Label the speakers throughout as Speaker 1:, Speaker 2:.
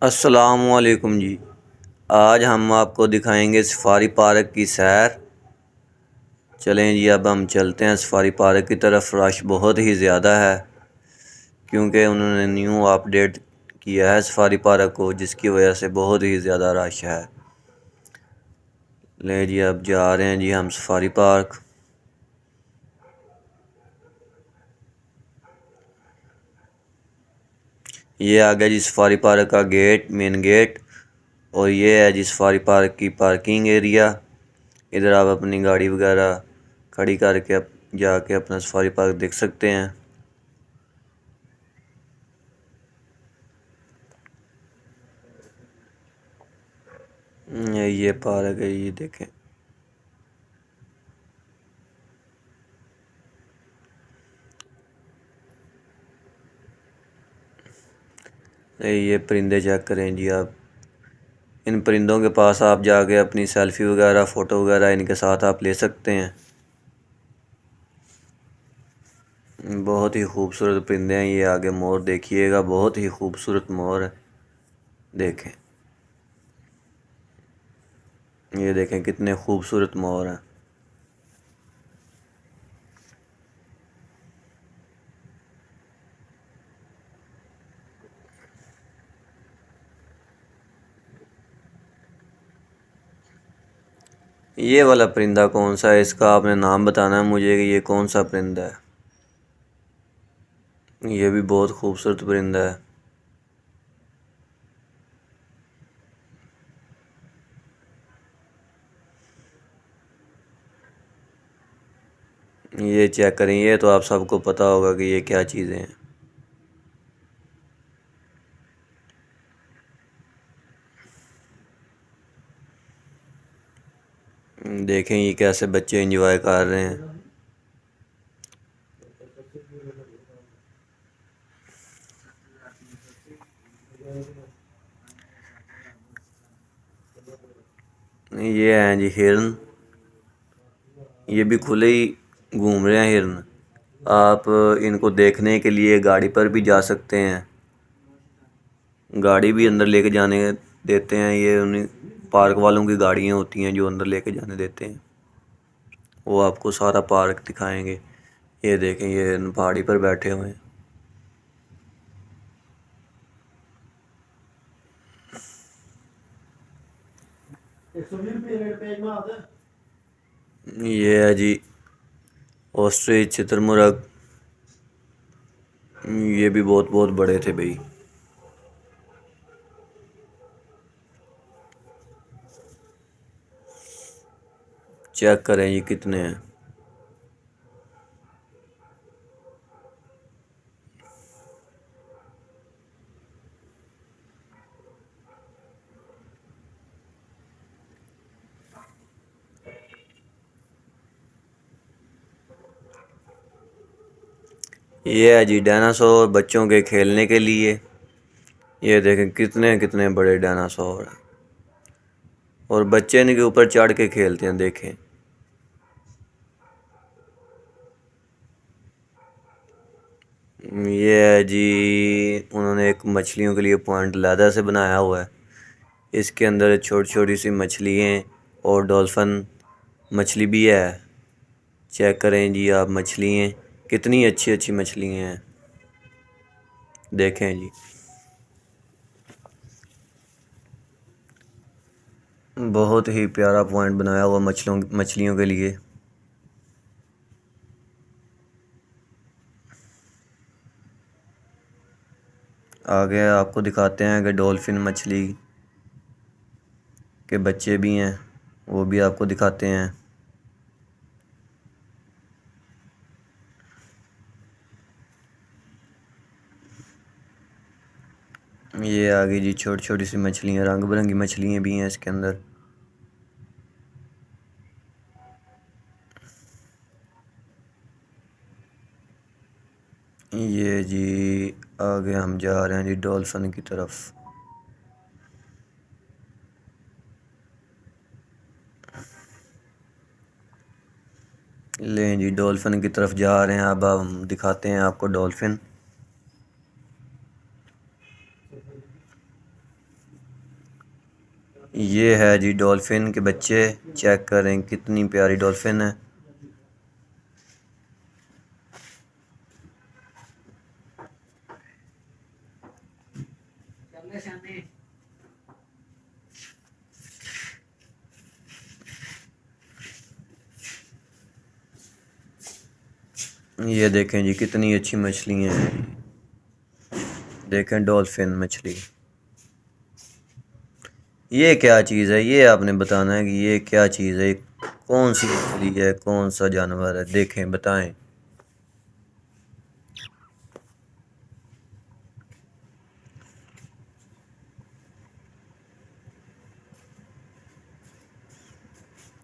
Speaker 1: अस्सलामुअलैकुम जी। आज हम आपको दिखाएंगे सफारी पार्क की सैर। चलें जी, अब हम चलते हैं सफारी पार्क की तरफ। रश बहुत ही ज़्यादा है क्योंकि उन्होंने न्यू अपडेट किया है सफारी पार्क को, जिसकी वजह से बहुत ही ज़्यादा रश है। ले जी, अब जा रहे हैं जी हम सफारी पार्क। ये आ गया जी सफारी पार्क का गेट, मेन गेट। और ये है जी सफारी पार्क की पार्किंग एरिया। इधर आप अपनी गाड़ी वगैरह खड़ी करके जाके अपना सफारी पार्क देख सकते हैं। ये पार्क है, ये देखें। ये परिंदे चेक करें जी आप। इन परिंदों के पास आप जाके अपनी सेल्फी वगैरह फ़ोटो वगैरह इनके साथ आप ले सकते हैं। बहुत ही खूबसूरत परिंदे हैं। ये आगे मोर देखिएगा, बहुत ही खूबसूरत मोर है। देखें, ये देखें कितने खूबसूरत मोर हैं। ये वाला परिंदा कौन सा है, इसका आपने नाम बताना है मुझे कि ये कौन सा परिंदा है। ये भी बहुत खूबसूरत परिंदा है। ये चेक करें, ये तो आप सबको पता होगा कि ये क्या चीज़ें हैं। देखें ये कैसे बच्चे एंजॉय कर रहे हैं। ये हैं जी हिरन। ये भी खुले ही घूम रहे हैं हिरन। आप इनको देखने के लिए गाड़ी पर भी जा सकते हैं। गाड़ी भी अंदर लेके जाने देते हैं। ये उन्हीं पार्क वालों की गाड़ियाँ होती हैं जो अंदर लेके जाने देते हैं। वो आपको सारा पार्क दिखाएंगे। ये देखें, ये पहाड़ी पर बैठे हुए हैं। ये है जी ऑस्ट्रिच, शुतुरमुर्ग। ये भी बहुत बहुत बड़े थे भाई। चेक करें ये कितने हैं। ये है जी डायनासोर बच्चों के खेलने के लिए। ये देखें कितने कितने बड़े डायनासोर हैं और बच्चे इनके ऊपर चढ़ के खेलते हैं। देखें, ये है जी, उन्होंने एक मछलियों के लिए पॉइंट लेदर से बनाया हुआ है। इसके अंदर छोटी छोटी सी मछलियाँ और डॉल्फिन मछली भी है। चेक करें जी आप मछलियाँ, कितनी अच्छी अच्छी मछलियाँ हैं। देखें जी, बहुत ही प्यारा पॉइंट बनाया हुआ मछलियों के लिए। आगे आपको दिखाते हैं कि डॉल्फिन मछली के बच्चे भी हैं, वो भी आपको दिखाते हैं। ये आगे जी छोटी छोटी सी मछलियाँ, रंग बिरंगी मछलियाँ भी हैं इसके अंदर। ये जी आगे हम जा रहे हैं जी डॉल्फिन की तरफ। लें जी डॉल्फिन की तरफ जा रहे हैं। अब हम दिखाते हैं आपको डॉल्फिन। ये है जी डॉल्फिन के बच्चे। चेक करें कितनी प्यारी डॉल्फिन है। ये देखें जी कितनी अच्छी मछलियाँ हैं। देखें डॉल्फिन मछली। ये क्या चीज़ है, ये आपने बताना है कि ये क्या चीज़ है, कौन सी मछली है, कौन सा जानवर है, देखें बताएं।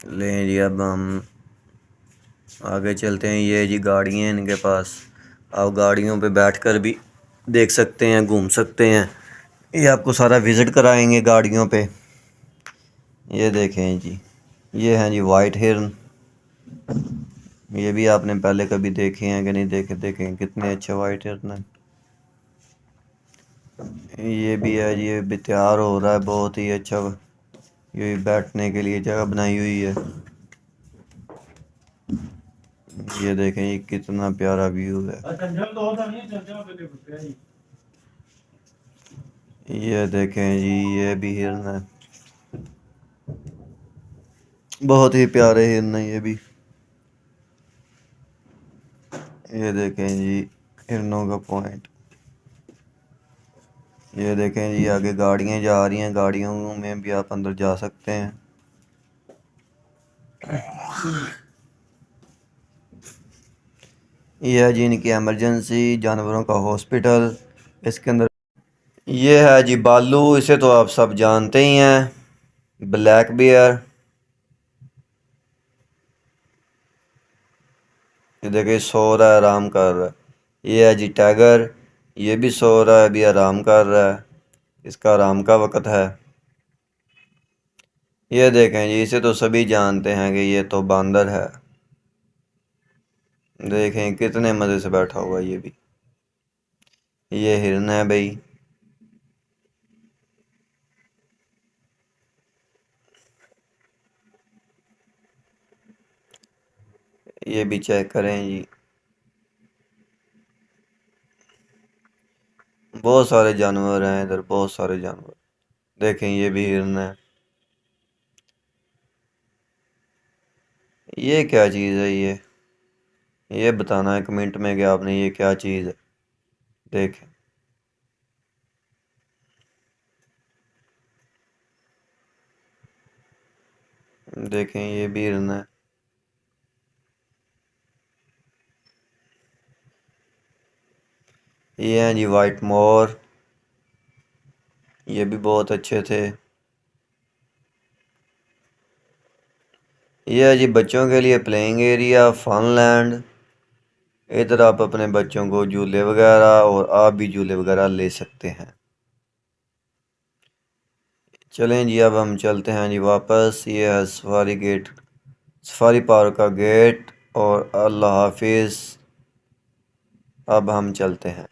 Speaker 1: लें जी अब हम आगे चलते हैं। ये जी गाड़ियाँ हैं इनके पास। आप गाड़ियों पे बैठकर भी देख सकते हैं, घूम सकते हैं। ये आपको सारा विज़िट कराएंगे गाड़ियों पे। ये देखें जी, ये हैं जी वाइट हिरन। ये भी आपने पहले कभी देखे हैं कि नहीं देखे, देखें कितने अच्छे वाइट हिरन हैं। ये भी है जी, ये भी तैयार हो रहा है, बहुत ही अच्छा। ये बैठने के लिए जगह बनाई हुई है। ये देखें ये कितना प्यारा व्यू है। ये देखें जी, ये भी हिरन है, बहुत ही प्यारे हिरन है ये भी। ये देखें जी हिरनों का पॉइंट। ये देखें जी आगे गाड़ियाँ जा रही हैं, गाड़ियों में भी आप अंदर जा सकते हैं। ये है जी इनकी एमरजेंसी जानवरों का हॉस्पिटल। इसके अंदर ये है जी बालू, इसे तो आप सब जानते ही हैं, ब्लैक बियर। ये देखिए सो रहा है, आराम कर रहा है। ये है जी टाइगर, ये भी सो रहा है, अभी आराम कर रहा है, इसका आराम का वक़्त है। ये देखें जी, इसे तो सभी जानते हैं कि ये तो बंदर है। देखें कितने मज़े से बैठा हुआ है ये भी। ये हिरन है भाई। ये भी चेक करें जी, बहुत सारे जानवर हैं इधर, बहुत सारे जानवर। देखें ये भी हिरन है। ये क्या चीज़ है ये बताना है कमेंट में कि आपने ये क्या चीज़ है। देखें देखें ये भी हिरन है। ये हैं जी वाइट मोर, ये भी बहुत अच्छे थे। ये है जी बच्चों के लिए प्लेइंग एरिया, फन लैंड। इधर आप अपने बच्चों को झूले वगैरह और आप भी झूले वगैरह ले सकते हैं। चलें जी अब हम चलते हैं जी वापस। ये है सफारी गेट, सफारी पार्क का गेट। और अल्लाह हाफिज़। अब हम चलते हैं।